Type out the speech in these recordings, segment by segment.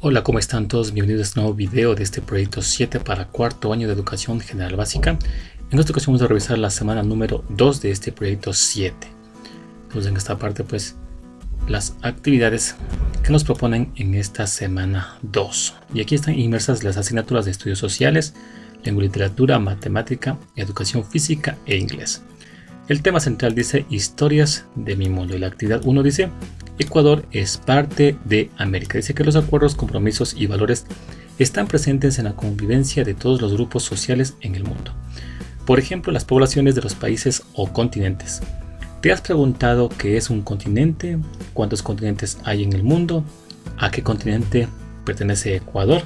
Hola, ¿cómo están todos? Bienvenidos a este nuevo video de este proyecto 7 para cuarto año de educación general básica. En esta ocasión vamos a revisar la semana número 2 de este proyecto 7. Entonces en esta parte pues las actividades que nos proponen en esta semana 2. Y aquí están inmersas las asignaturas de estudios sociales, lengua y literatura, matemática, educación física e inglés. El tema central dice historias de mi mundo y la actividad 1 dice Ecuador es parte de América. Dice que los acuerdos, compromisos y valores están presentes en la convivencia de todos los grupos sociales en el mundo. Por ejemplo, las poblaciones de los países o continentes. ¿Te has preguntado qué es un continente? ¿Cuántos continentes hay en el mundo? ¿A qué continente pertenece Ecuador?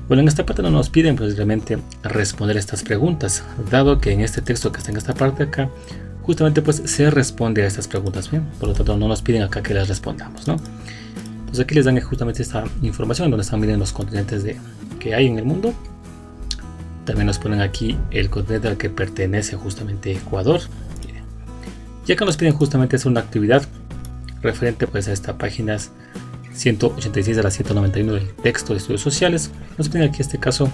Bueno, en esta parte no nos piden precisamente responder estas preguntas, dado que en este texto que está en esta parte acá, justamente pues se responde a estas preguntas, ¿bien? Por lo tanto no nos piden acá que las respondamos, ¿no? Entonces aquí les dan justamente esta información donde están miren los continentes que hay en el mundo. También nos ponen aquí el continente al que pertenece justamente Ecuador. Miren. Ya que nos piden justamente hacer una actividad referente pues a estas páginas 186 a la 191 del texto de estudios sociales, nos piden aquí en este caso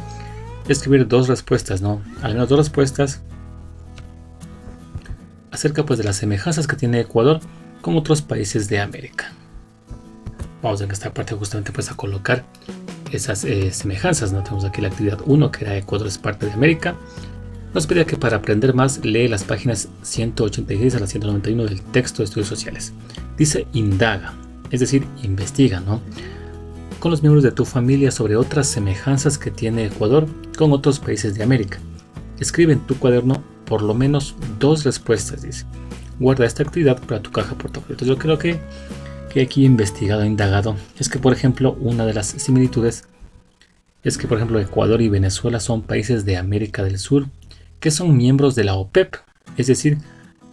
escribir dos respuestas, ¿no? Al menos dos respuestas acerca pues de las semejanzas que tiene Ecuador con otros países de América. Vamos en esta parte justamente pues a colocar esas semejanzas, ¿no? Tenemos aquí la actividad 1 que era Ecuador es parte de América. Nos pide que para aprender más lee las páginas 186 a la 191 del texto de estudios sociales. Dice indaga, es decir, investiga, ¿no? Con los miembros de tu familia sobre otras semejanzas que tiene Ecuador con otros países de América. Escribe en tu cuaderno por lo menos dos respuestas, dice. Guarda esta actividad para tu caja portafolio. Entonces yo creo que aquí indagado es que por ejemplo una de las similitudes es que por ejemplo Ecuador y Venezuela son países de América del Sur que son miembros de la OPEP, es decir,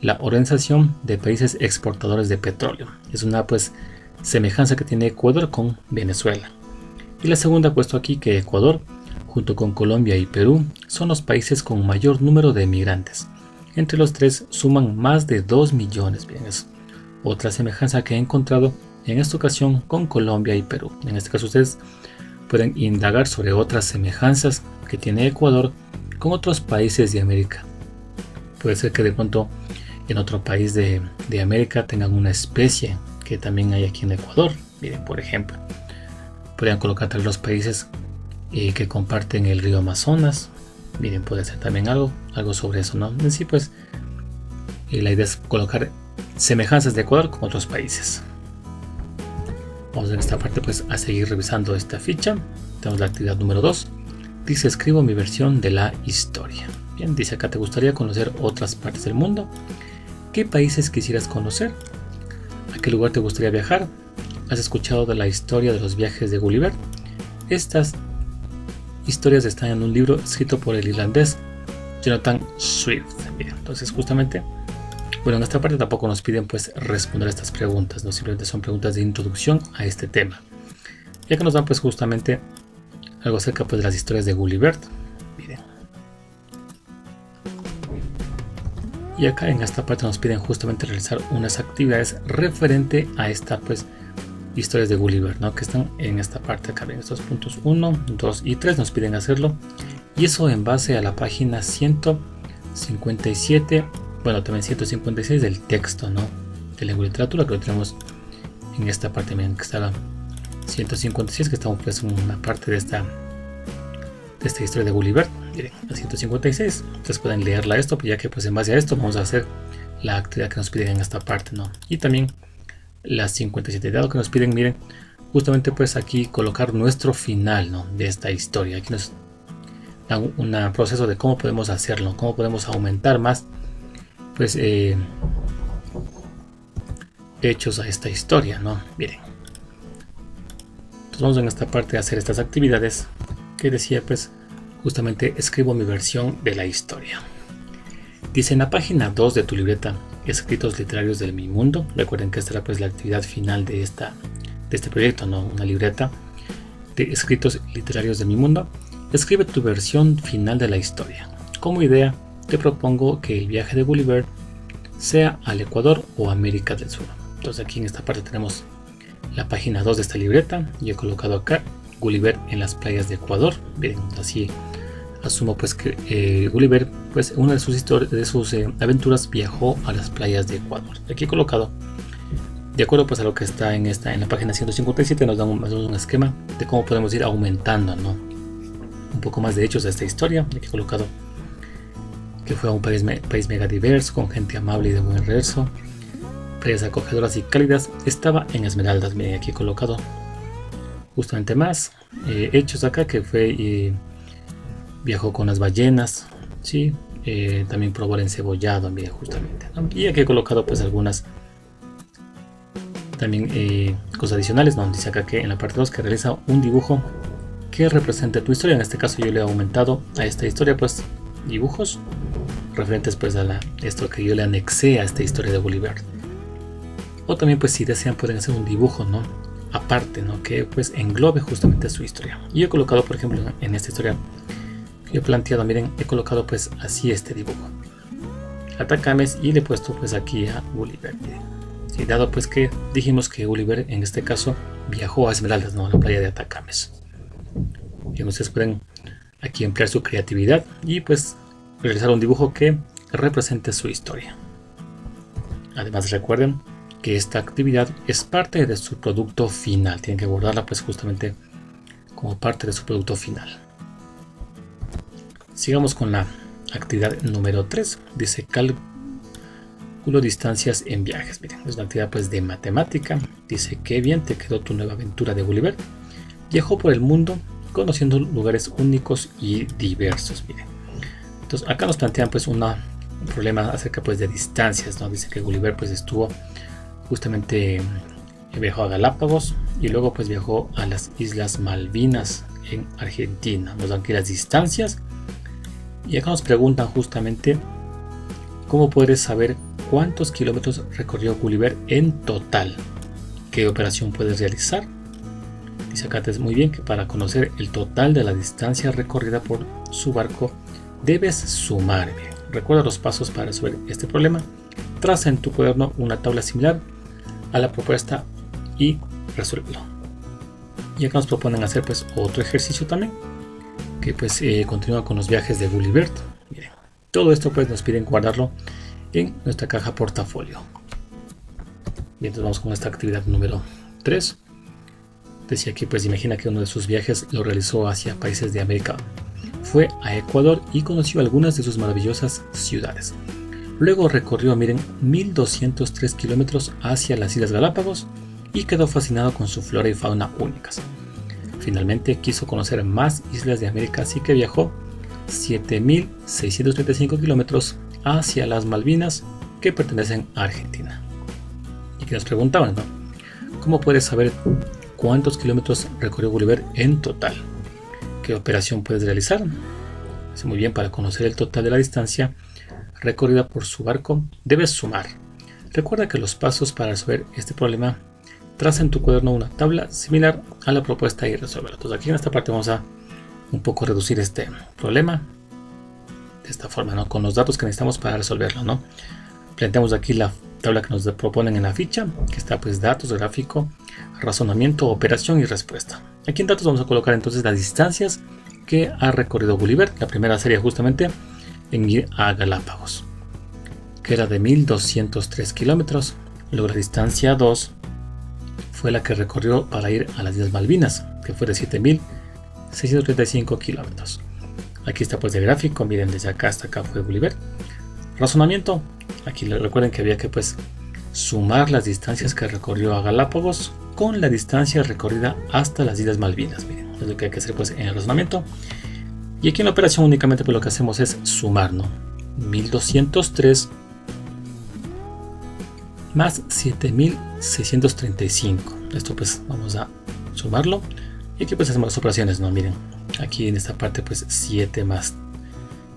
la Organización de Países Exportadores de Petróleo. Es una pues semejanza que tiene Ecuador con Venezuela. Y la segunda ha puesto aquí que Ecuador junto con Colombia y Perú, son los países con mayor número de emigrantes. Entre los tres suman más de 2 millones. Bien, es otra semejanza que he encontrado en esta ocasión con Colombia y Perú. En este caso ustedes pueden indagar sobre otras semejanzas que tiene Ecuador con otros países de América. Puede ser que de pronto en otro país de América tengan una especie que también hay aquí en Ecuador. Miren, por ejemplo, podrían colocar tal los países que comparten el río Amazonas. Miren, puede ser también algo sobre eso, ¿no? En sí, pues, la idea es colocar semejanzas de Ecuador con otros países. Vamos en esta parte, pues, a seguir revisando esta ficha. Tenemos la actividad número 2. Dice, escribo mi versión de la historia. Bien, dice acá, ¿te gustaría conocer otras partes del mundo? ¿Qué países quisieras conocer? ¿A qué lugar te gustaría viajar? ¿Has escuchado de la historia de los viajes de Gulliver? Estas historias están en un libro escrito por el irlandés Jonathan Swift. Bien, entonces justamente, bueno, en esta parte tampoco nos piden pues responder a estas preguntas, no simplemente son preguntas de introducción a este tema, ya que nos dan pues justamente algo acerca pues de las historias de Gulliver. Miren. Y acá en esta parte nos piden justamente realizar unas actividades referente a esta pues historias de Gulliver, ¿no? Que están en esta parte acá, en estos puntos 1, 2 y 3 nos piden hacerlo, y eso en base a la página 157, bueno, también 156 del texto, ¿no? De lengua y literatura, que lo tenemos en esta parte, miren, que está la 156, que estamos pues en una parte de esta historia de Gulliver. Miren, la 156, ustedes pueden leerla esto, ya que pues en base a esto vamos a hacer la actividad que nos piden en esta parte, ¿no? Y también las 57, dado que nos piden, miren, justamente pues aquí colocar nuestro final, ¿no? De esta historia. Aquí nos dan un proceso de cómo podemos hacerlo, cómo podemos aumentar más pues hechos a esta historia, ¿no? Miren, entonces vamos en esta parte a hacer estas actividades que decía pues justamente escribo mi versión de la historia. Dice en la página 2 de tu libreta, escritos literarios de mi mundo. Recuerden que esta era pues la actividad final de este proyecto, ¿no? Una libreta de escritos literarios de mi mundo. Escribe tu versión final de la historia. Como idea, te propongo que el viaje de Gulliver sea al Ecuador o América del Sur. Entonces aquí en esta parte tenemos la página 2 de esta libreta. Yo he colocado acá Gulliver en las playas de Ecuador. Bien, así asumo pues que Gulliver, pues una de sus aventuras, viajó a las playas de Ecuador. Aquí he colocado, de acuerdo pues a lo que está en la página 157, nos da un esquema de cómo podemos ir aumentando, ¿no?, un poco más de hechos de esta historia. Aquí he colocado que fue a un país mega diverso, con gente amable y de buen verso, playas acogedoras y cálidas. Estaba en Esmeraldas. Miren, aquí he colocado justamente más hechos acá, que fue viajó con las ballenas, ¿sí? También probó el encebollado, miren, justamente, ¿no? Y aquí he colocado pues algunas también cosas adicionales, ¿no? Dice acá que en la parte 2 que realiza un dibujo que represente tu historia. En este caso yo le he aumentado a esta historia pues dibujos referentes pues a esto que yo le anexé a esta historia de Gulliver. O también pues si desean pueden hacer un dibujo, ¿no?, aparte, ¿no?, que pues englobe justamente su historia. Y yo he colocado, por ejemplo, en esta historia que he planteado, miren, he colocado pues así este dibujo, Atacames, y le he puesto pues aquí a Gulliver. Y dado pues que dijimos que Gulliver en este caso viajó a Esmeraldas, ¿no?, a la playa de Atacames. Y ustedes pueden aquí emplear su creatividad y pues realizar un dibujo que represente su historia. Además recuerden que esta actividad es parte de su producto final. Tienen que guardarla pues justamente como parte de su producto final. Sigamos con la actividad número 3. Dice cálculo distancias en viajes. Miren, es una actividad pues de matemática. Dice: qué bien te quedó tu nueva aventura de Gulliver. Viajó por el mundo conociendo lugares únicos y diversos. Miren, entonces acá nos plantean pues un problema acerca pues de distancias, ¿no? Dice que Gulliver pues estuvo justamente, viajó a Galápagos y luego pues viajó a las Islas Malvinas en Argentina. Nos dan aquí las distancias y acá nos preguntan justamente cómo puedes saber cuántos kilómetros recorrió Gulliver en total, qué operación puedes realizar. Dice acá muy bien que para conocer el total de la distancia recorrida por su barco debes sumar. Bien, recuerda los pasos para resolver este problema. Traza en tu cuaderno una tabla similar a la propuesta y resuélvelo. Y acá nos proponen hacer pues otro ejercicio también, que pues continúa con los viajes de Gulliver. Miren, todo esto pues nos piden guardarlo en nuestra caja portafolio. Bien, entonces vamos con esta actividad número 3. Decía que pues imagina que uno de sus viajes lo realizó hacia países de América. Fue a Ecuador y conoció algunas de sus maravillosas ciudades. Luego recorrió, miren, 1203 kilómetros hacia las Islas Galápagos y quedó fascinado con su flora y fauna únicas. Finalmente quiso conocer más islas de América, así que viajó 7635 kilómetros hacia las Malvinas, que pertenecen a Argentina. Y que nos preguntaban, ¿no?, ¿cómo puedes saber cuántos kilómetros recorrió Gulliver en total? ¿Qué operación puedes realizar? Dice muy bien, para conocer el total de la distancia recorrida por su barco, debes sumar. Recuerda que los pasos para resolver este problema, traza en tu cuaderno una tabla similar a la propuesta y resuélvelo. Entonces aquí en esta parte vamos a un poco reducir este problema de esta forma, ¿no?, con los datos que necesitamos para resolverlo, ¿no? Planteamos aquí la tabla que nos proponen en la ficha, que está pues datos, gráfico, razonamiento, operación y respuesta. Aquí en datos vamos a colocar entonces las distancias que ha recorrido Gulliver. La primera sería justamente en ir a Galápagos, que era de 1203 kilómetros. Luego la distancia 2 fue la que recorrió para ir a las Islas Malvinas, que fue de 7635 kilómetros. Aquí está pues el gráfico, miren, desde acá hasta acá fue Gulliver. Razonamiento, aquí recuerden que había que pues sumar las distancias que recorrió a Galápagos con la distancia recorrida hasta las Islas Malvinas. Miren, es lo que hay que hacer pues en el razonamiento. Y aquí en la operación únicamente pues lo que hacemos es sumar, ¿no? 1203 más 7635. Esto pues vamos a sumarlo. Y aquí pues hacemos las operaciones, ¿no? Miren, aquí en esta parte pues 7 más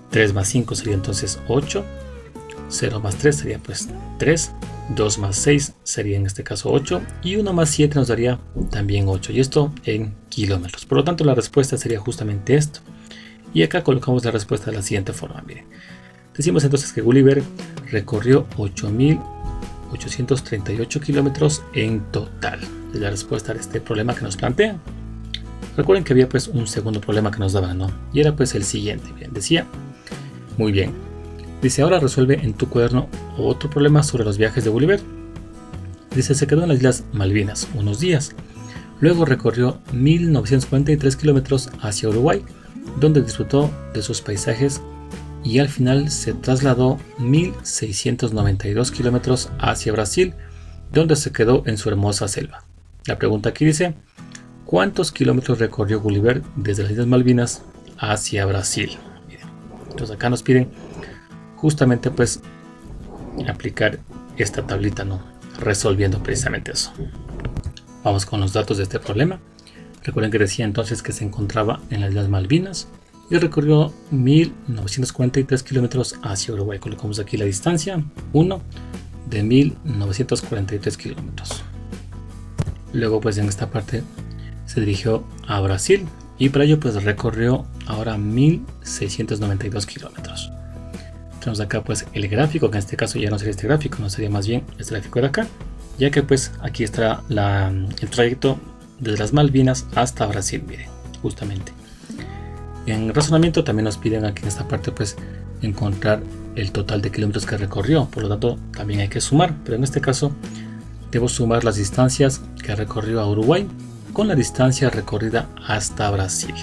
3 más 5 sería entonces 8. 0 más 3 sería pues 3. 2 más 6 sería en este caso 8. Y 1 más 7 nos daría también 8. Y esto en kilómetros. Por lo tanto la respuesta sería justamente esto. Y acá colocamos la respuesta de la siguiente forma. Miren, decimos entonces que Gulliver recorrió 8838 kilómetros en total. Es la respuesta de este problema que nos plantea. Recuerden que había pues un segundo problema que nos daban, ¿no? Y era pues el siguiente. Bien, decía, muy bien. Dice, ahora resuelve en tu cuaderno otro problema sobre los viajes de Gulliver. Dice, se quedó en las Islas Malvinas unos días. Luego recorrió 1943 kilómetros hacia Uruguay, donde disfrutó de sus paisajes, y al final se trasladó 1692 kilómetros hacia Brasil, donde se quedó en su hermosa selva. La pregunta aquí dice, ¿cuántos kilómetros recorrió Gulliver desde las Islas Malvinas hacia Brasil? Miren, entonces acá nos piden justamente pues aplicar esta tablita, ¿no? Resolviendo precisamente eso. Vamos con los datos de este problema. Recuerden que decía entonces que se encontraba en las Islas Malvinas y recorrió 1943 kilómetros hacia Uruguay. Colocamos aquí la distancia 1 de 1943 kilómetros. Luego pues en esta parte se dirigió a Brasil y para ello pues recorrió ahora 1692 kilómetros. Tenemos acá pues el gráfico, que en este caso ya no sería este gráfico, no sería más bien este gráfico de acá, ya que pues aquí está el trayecto desde las Malvinas hasta Brasil, miren, justamente. En razonamiento también nos piden aquí en esta parte pues encontrar el total de kilómetros que recorrió, por lo tanto también hay que sumar, pero en este caso debo sumar las distancias que recorrió a Uruguay con la distancia recorrida hasta Brasil.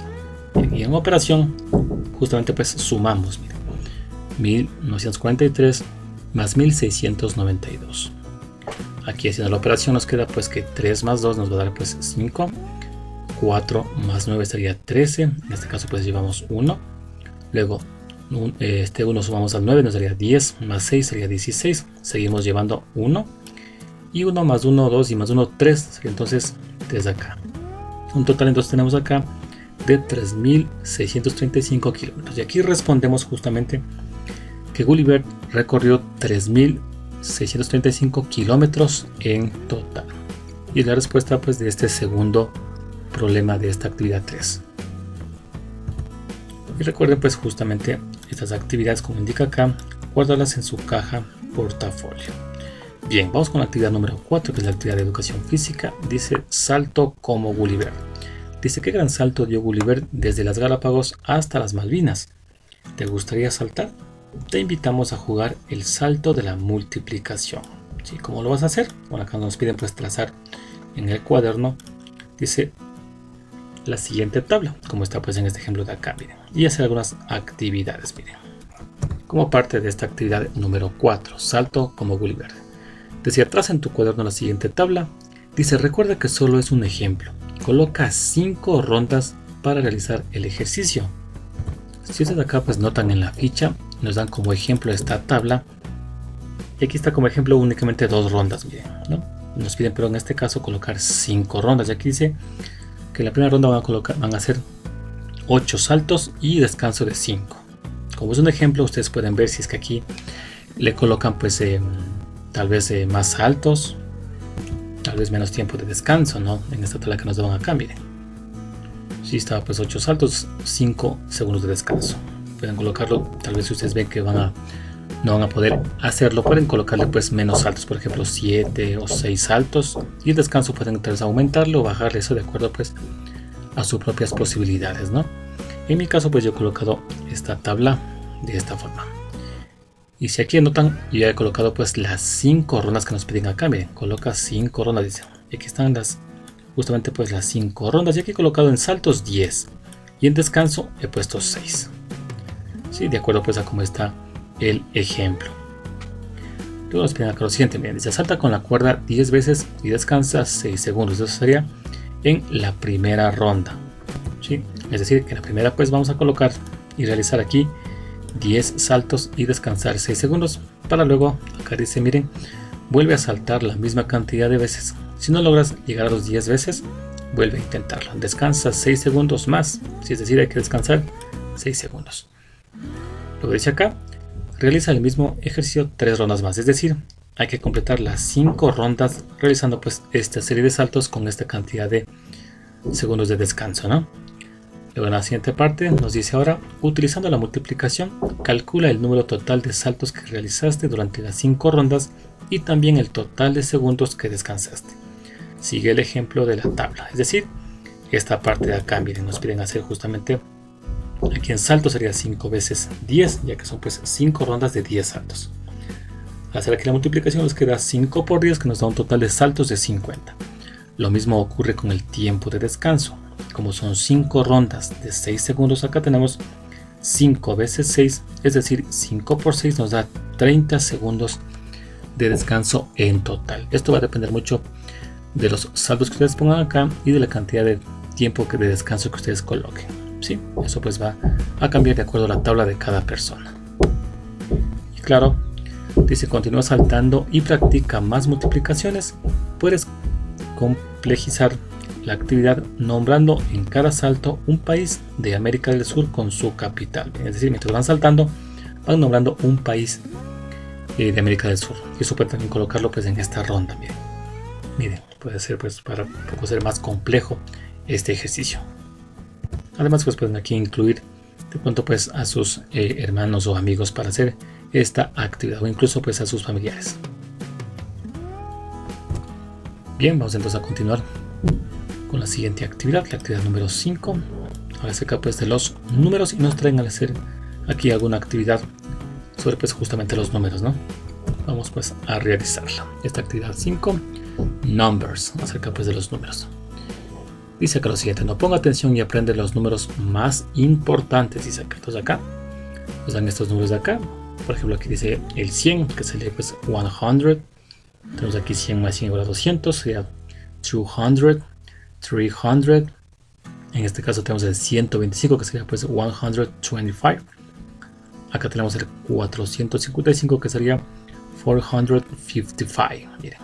Y en operación justamente pues sumamos, miren, 1943 más 1692. Aquí haciendo la operación nos queda pues que 3 más 2 nos va a dar pues 5, 4 más 9 sería 13, en este caso pues llevamos 1, luego este 1 sumamos al 9 nos daría 10, más 6 sería 16, seguimos llevando 1, y 1 más 1, 2 y más 1, 3, sería entonces 3 acá. Un total entonces tenemos acá de 3.635 kilómetros, y aquí respondemos justamente que Gulliver recorrió 3.635 kilómetros en total. Y es la respuesta pues de este segundo problema de esta actividad 3. Y recuerden pues justamente estas actividades, como indica acá, guárdalas en su caja portafolio. Bien, vamos con la actividad número 4, que es la actividad de educación física. Dice, salto como Gulliver. Dice, ¿qué gran salto dio Gulliver desde las Galápagos hasta las Malvinas? ¿Te gustaría saltar? Te invitamos a jugar el salto de la multiplicación. ¿Sí? ¿Cómo lo vas a hacer? Bueno, acá nos piden pues trazar en el cuaderno, dice, la siguiente tabla, como está pues en este ejemplo de acá, miren, y hacer algunas actividades, miren. Como parte de esta actividad número 4, salto como Gulliver. Decía, traza en tu cuaderno la siguiente tabla. Dice, recuerda que solo es un ejemplo. Coloca 5 rondas para realizar el ejercicio. Si ustedes acá pues notan en la ficha, nos dan como ejemplo esta tabla. Y aquí está como ejemplo únicamente 2 rondas, miren, ¿no? Nos piden, pero en este caso, colocar 5 rondas. Y aquí dice que en la primera ronda van a hacer 8 saltos y descanso de 5. Como es un ejemplo, ustedes pueden ver si es que aquí le colocan pues tal vez más saltos, tal vez menos tiempo de descanso, ¿no? En esta tabla que nos daban acá, miren. Si estaba pues 8 saltos, 5 segundos de descanso. Pueden colocarlo, tal vez si ustedes ven que no van a poder hacerlo, pueden colocarle pues menos saltos, por ejemplo 7 o 6 saltos, y el descanso pueden entonces aumentarlo o bajarle eso de acuerdo pues a sus propias posibilidades, ¿no? En mi caso pues yo he colocado esta tabla de esta forma. Y si aquí notan, yo ya he colocado pues las 5 rondas que nos piden acá, miren, coloca 5 rondas, dice. Y aquí están justamente pues las 5 rondas, y aquí he colocado en saltos 10, y en descanso he puesto 6. Sí, de acuerdo pues a cómo está el ejemplo. Luego nos piden acá lo siguiente, miren, dice, salta con la cuerda 10 veces y descansa 6 segundos. Eso sería en la primera ronda. ¿Sí? Es decir, que en la primera pues vamos a colocar y realizar aquí 10 saltos y descansar 6 segundos, para luego, acá dice, miren, vuelve a saltar la misma cantidad de veces. Si no logras llegar a los 10 veces, vuelve a intentarlo. Descansa 6 segundos más, si es decir, hay que descansar 6 segundos. Luego dice acá, realiza el mismo ejercicio 3 rondas más, es decir, hay que completar las 5 rondas realizando pues esta serie de saltos con esta cantidad de segundos de descanso, ¿no? Luego en la siguiente parte nos dice ahora, utilizando la multiplicación, calcula el número total de saltos que realizaste durante las 5 rondas y también el total de segundos que descansaste. Sigue el ejemplo de la tabla, es decir, esta parte de acá. Miren, nos piden hacer justamente aquí en salto sería 5 veces 10, ya que son pues 5 rondas de 10 saltos. Al hacer aquí la multiplicación nos queda 5 por 10, que nos da un total de saltos de 50. Lo mismo ocurre con el tiempo de descanso. Como son 5 rondas de 6 segundos, acá tenemos 5 veces 6, es decir, 5 por 6 nos da 30 segundos de descanso en total. Esto va a depender mucho de los saltos que ustedes pongan acá y de la cantidad de tiempo de descanso que ustedes coloquen. ¿Sí? Eso pues va a cambiar de acuerdo a la tabla de cada persona. Y claro, dice continúa saltando y practica más multiplicaciones. Puedes complejizar la actividad nombrando en cada salto un país de América del Sur con su capital. Es decir, mientras van saltando, van nombrando un país de América del Sur. Y eso puede también colocarlo pues en esta ronda. Miren, puede ser pues para un poco ser más complejo este ejercicio. Además pues pueden aquí incluir de pronto pues a sus hermanos o amigos para hacer esta actividad, o incluso pues a sus familiares. Bien, vamos entonces a continuar con la siguiente actividad, la actividad número 5. Ahora acerca pues de los números y nos traen a hacer aquí alguna actividad sobre pues justamente los números, ¿no? Vamos pues a realizarla. Esta actividad 5, numbers, acerca pues de los números. Dice acá lo siguiente: no ponga atención y aprende los números más importantes. Dice acá, entonces acá nos dan estos números de acá. Por ejemplo, aquí dice el 100, que sería pues 100. Tenemos aquí 100 más 100 igual a 200, sería 200, 300. En este caso tenemos el 125, que sería pues 125. Acá tenemos el 455, que sería 455. Miren.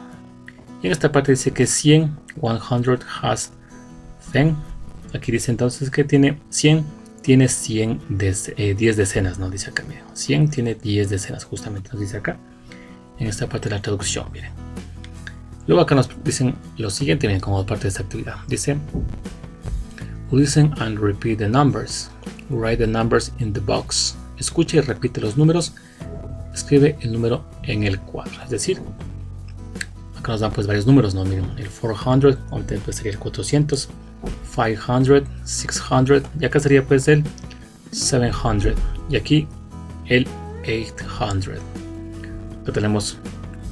Y en esta parte dice que 100, 100 has 10. Aquí dice entonces que tiene 100, tiene 10 decenas, ¿no? Dice acá, miren. 100 tiene 10 decenas, justamente nos dice acá. En esta parte de la traducción, miren. Luego acá nos dicen lo siguiente, miren, como parte de esta actividad. Dice, listen and repeat the numbers. Write the numbers in the box. Escucha y repite los números. Escribe el número en el cuadro. Es decir, acá nos dan pues varios números, ¿no? Miren, el 400, pues sería el 400, 500, 600, y acá sería pues el 700, y aquí el 800. Acá tenemos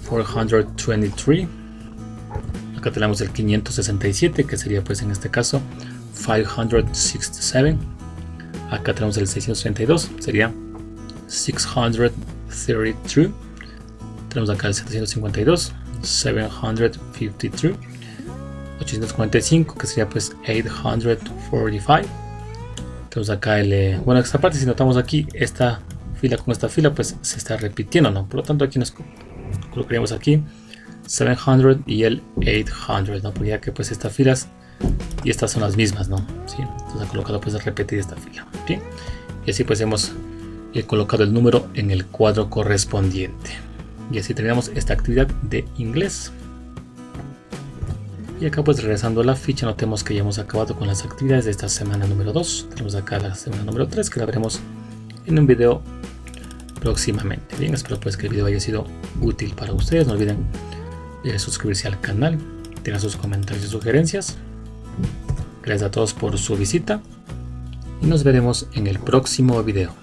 423. Acá tenemos el 567, que sería pues en este caso 567. Acá tenemos el 632, sería 632. Tenemos acá el 752, 753. 845, que sería pues 845. Tenemos acá el bueno, esta parte, si notamos aquí, esta fila con esta fila pues se está repitiendo, ¿no? Por lo tanto aquí nos colocaríamos aquí 700 y el 800, ¿no? Porque ya que pues estas filas y estas son las mismas, ¿no? ¿Sí? Entonces ha colocado pues repetir esta fila. Bien, y así pues hemos colocado el número en el cuadro correspondiente. Y así terminamos esta actividad de inglés. Y acá pues regresando a la ficha, notemos que ya hemos acabado con las actividades de esta semana número 2. Tenemos acá la semana número 3, que la veremos en un video próximamente. Bien, espero pues que el video haya sido útil para ustedes. No olviden suscribirse al canal, dejar sus comentarios y sugerencias. Gracias a todos por su visita y nos veremos en el próximo video.